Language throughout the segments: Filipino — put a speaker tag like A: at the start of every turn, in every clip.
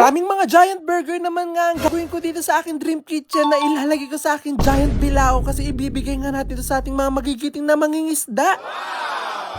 A: Maraming mga giant burger naman nga ang gagawin ko dito sa aking dream kitchen na ilalagay ko sa aking giant bilao kasi ibibigay nga natin ito sa ating mga magigiting na mangingisda.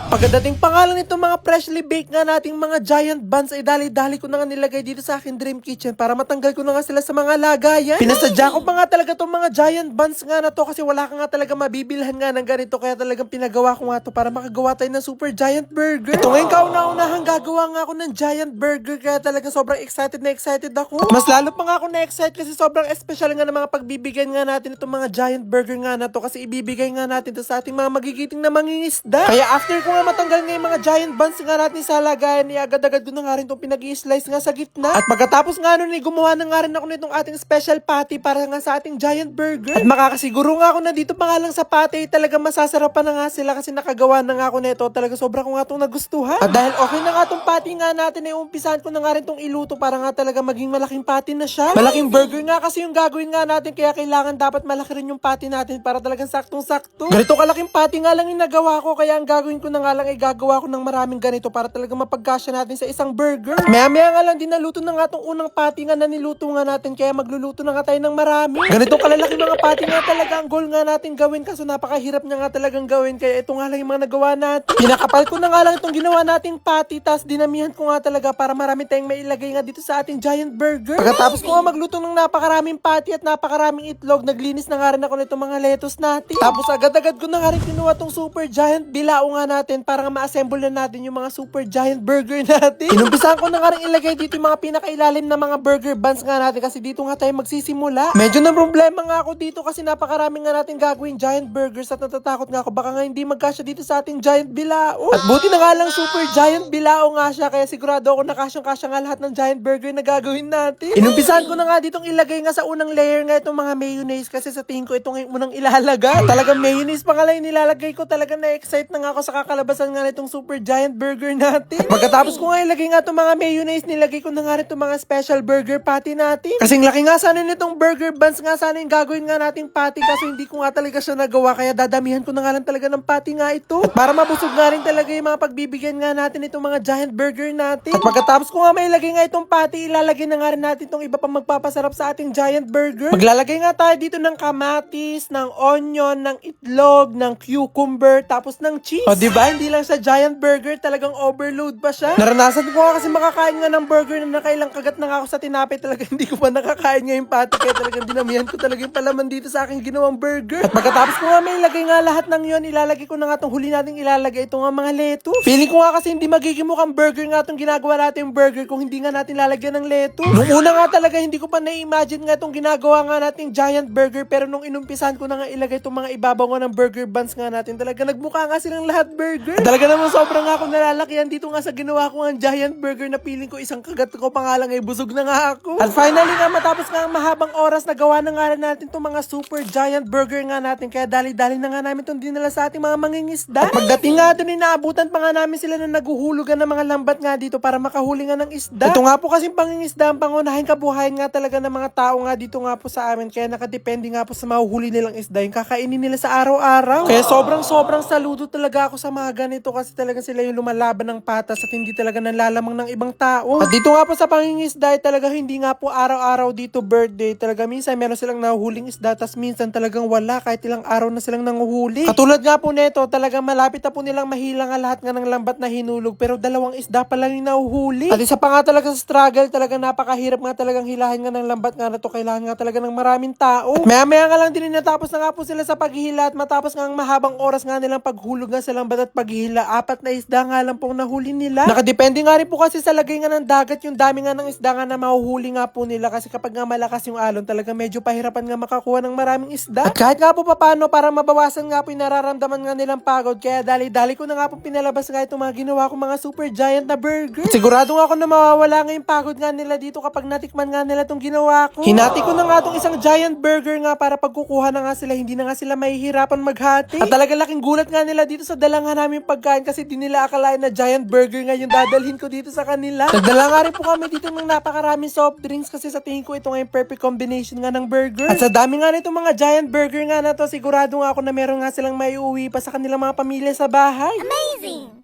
A: Pagdating pangalan nito mga freshly baked nga nating mga giant buns ay dali-dali ko na nga nilagay dito sa akin dream kitchen para matanggal ko na nga sila sa mga lagayan. Pinasadya ko pa nga talaga itong mga giant buns nga na to kasi wala ka nga talaga mabibilhan nga ng ganito kaya talagang pinagawa ko nga to para makagawa tayo ng super giant burger. Ito ngayon kauna-unahang gagawa nga ako ng giant burger kaya talagang sobrang excited na excited ako. Mas lalo pa nga ako na-excite kasi sobrang special nga ng mga pagbibigyan nga natin itong mga giant burger nga na to kasi ibibigay nga natin to sa ating mga magigiting na mangingisda. Kaya after ko nga matanggal nga yung mga giant buns nga natin sa lagayan, agad-agad ko na nga rin itong pinag-i-slice nga sa gitna. At pagkatapos nga nun, gumawa na nga rin ako nitong ating special patty para nga sa ating giant burger. At makakasiguro nga ako na dito pa nga lang sa patty, talaga masasarapan na nga sila kasi nakagawa na nga ako nito. Talaga sobra ko nga itong nagustuhan. At dahil okay na nga itong patty nga natin, umpisahan ko na nga rin itong iluto para nga talaga maging malaking patty na siya. Malaking burger nga kasi yung gagawin nga natin, kaya kailangan dapat malaki rin yung patty natin para talagang saktong-sakto. Ganito kalaking patty nga lang yung nagawa ko, kaya ang gagawin ko na nga lang ay gagawa ko ng maraming ganito para talaga mapagkasya natin sa isang burger. Maya-maya nga lang din naluto na nga itong unang patty nga na niluto nga natin, kaya magluluto na nga tayo ng marami. Ganito kalalaki mga patty nga talaga ang goal nga natin gawin kaso napakahirap niya nga talagang gawin kaya ito nga lang yung mga nagawa natin. Pinakapal ko na nga lang itong ginawa nating patty tas dinamihan ko nga talaga para marami tayong mailagay nga dito sa ating giant burger. Pagkatapos ko nga magluto ng napakaraming patty at napakaraming itlog, naglinis na nga rin ako nitong mga lettuce natin. Tapos agad-agad ko na nga rin kinuha tong super giant bilao nga natin para ma-assemble na natin yung mga super giant burger natin. Inumpisahan ko na nga rin ilagay dito yung mga pinakailalim na mga burger buns nga natin kasi dito nga tayo magsisimula. Medyo na problema nga ako dito kasi napakarami nga natin gagawin giant burgers at natatakot nga ako baka nga hindi magkasya dito sa ating giant bilao. At buti na nga lang super giant bilao nga siya kaya sigurado ako nakasyang-kasya nga lahat ng giant burger na gagawin natin. Inumpisahan ko na nga ditong ilagay nga sa unang layer nga itong mga mayonnaise kasi sa tingin ko itong unang ilalagay. Talagang mayonnaise pa nga lang nilalagay ko, talagang na-excite na nga ako sa kakalabasan nga nitong super giant burger natin. At pagkatapos ko nga ilagay nga itong mga mayonnaise, nilagay ko na nga rin itong mga special burger patty natin. Kasing laki nga sana nitong burger buns nga sana yung gagawin nga nating patty kaso hindi ko nga talaga siya nagawa kaya dadamihan ko na nga lang talaga ng patty nga ito. At para mabusog nga rin talaga yung mga pagbibigyan nga natin itong mga giant burger natin. At pagkatapos ko nga mailagay nga itong patty, ilalagay na nga rin natin itong iba pang magpapasarap sa ating giant burger. Maglalagay nga tayo dito ng kamatis, ng onion, ng itlog, ng cucumber, tapos ng cheese. O diba, hindi lang sa giant burger, talagang overload pa siya. Naranasan ko nga kasi makakain nga ng burger na nakailang kagat na nga ako sa tinapay, talaga hindi ko pa nakakain nga yung patty kaya talagang dinamihan ko talaga yung palaman dito sa aking ginawang burger. At pagkatapos ko nga may ilagay nga lahat ng yon, ilalagay ko na nga itong huli nating ilalagay ito nga mga lettuce. Feeling ko nga kasi hindi magiging mukhang burger nga itong ginagawa natin yung burger kung hindi nga natin lalagyan ng lettuce. Nung una nga talaga hindi ko pa na-imagine nga itong ginagawa nga nating giant burger pero nung inumpisan ko na nga ilagay itong mga ibabaw nga ng burger buns nga natin, talaga nagmukha nga silang lahat burger. Talaga naman sobrang nga akong nalalakihan dito nga sa ginawa ko ng giant burger na feeling ko isang kagat ko pa nga lang ay busog na nga ako. At finally nga matapos nga ang mahabang oras nagawa na nga rin natin itong mga super giant burger nga natin kaya dali-dali na nga namin itong dinala sa ating mga mangingisda. At pagdating nga doon inaabutan pa nga namin sila na naguhulugan ng mga lambat nga dito para makahuli nga ng isda. Ito nga po kasing pangingisda ang pangunahing kabuhayan nga talaga ng mga tao nga dito nga po sa amin kaya nakadepende nga po sa mahuhuli nilang isda yung kakainin nila sa araw-araw. Kaya sobrang saludo talaga ako sa mga ganito kasi talaga sila yung lumalaban ng patas at hindi talaga nanlalamang ng ibang tao. At dito nga po sa pangingisda talaga hindi nga po araw-araw dito birthday. Talaga minsan meron silang nahuhuling isda tas minsan talagang wala kahit ilang araw na silang nanguhuli. Katulad nga po neto talagang malapit na po nilang mahilang ang lahat nga ng lambat na hinulog pero dalawang isda pa lang yung nahuhuli. At isa pa nga talaga sa struggle talagang napakahirap nga talagang hilahin nga ng lambat nga na to. Kailangan nga talaga ng maraming tao. At maya-maya nga lang din natapos na nga po sila sa paghihila at matapos nga ang mahabang oras nga nilang paghulog nga sa lambat at paghihila, 4 na isda nga lang pong nahuli nila. Nakadepende nga rin po kasi sa lagay nga ng dagat yung dami nga ng isda nga na mahuhuli nga po nila kasi kapag nga malakas yung alon talaga medyo pahirapan nga makakuha ng maraming isda. At kahit nga po paano para mabawasan nga po yung nararamdaman nga nilang pagod kaya dali-dali ko na nga po pinalabas nga itong mga ginawa ko mga super giant na burger. At sigurado nga ako na mawawala nga yung pagod nga nila dito kapag natikman nga nila itong ginawa ko. Hinati ko na nga itong isang giant burger nga para pagkukuha na nga sila hindi na nga sila mahihirapan maghati. At talaga laking gulat nga nila dito sa dala nga namin pagkain kasi di nila akalain na giant burger nga yung dadalhin ko dito sa kanila. Nagdala nga rin po kami dito ng napakaraming soft drinks kasi sa tingin ko ito nga yung perfect combination nga ng burger. At sa dami nga nito mga giant burger nga na to, sigurado nga ako na meron nga silang maiuwi pa sa kanilang mga pamilya sa bahay.
B: Amazing!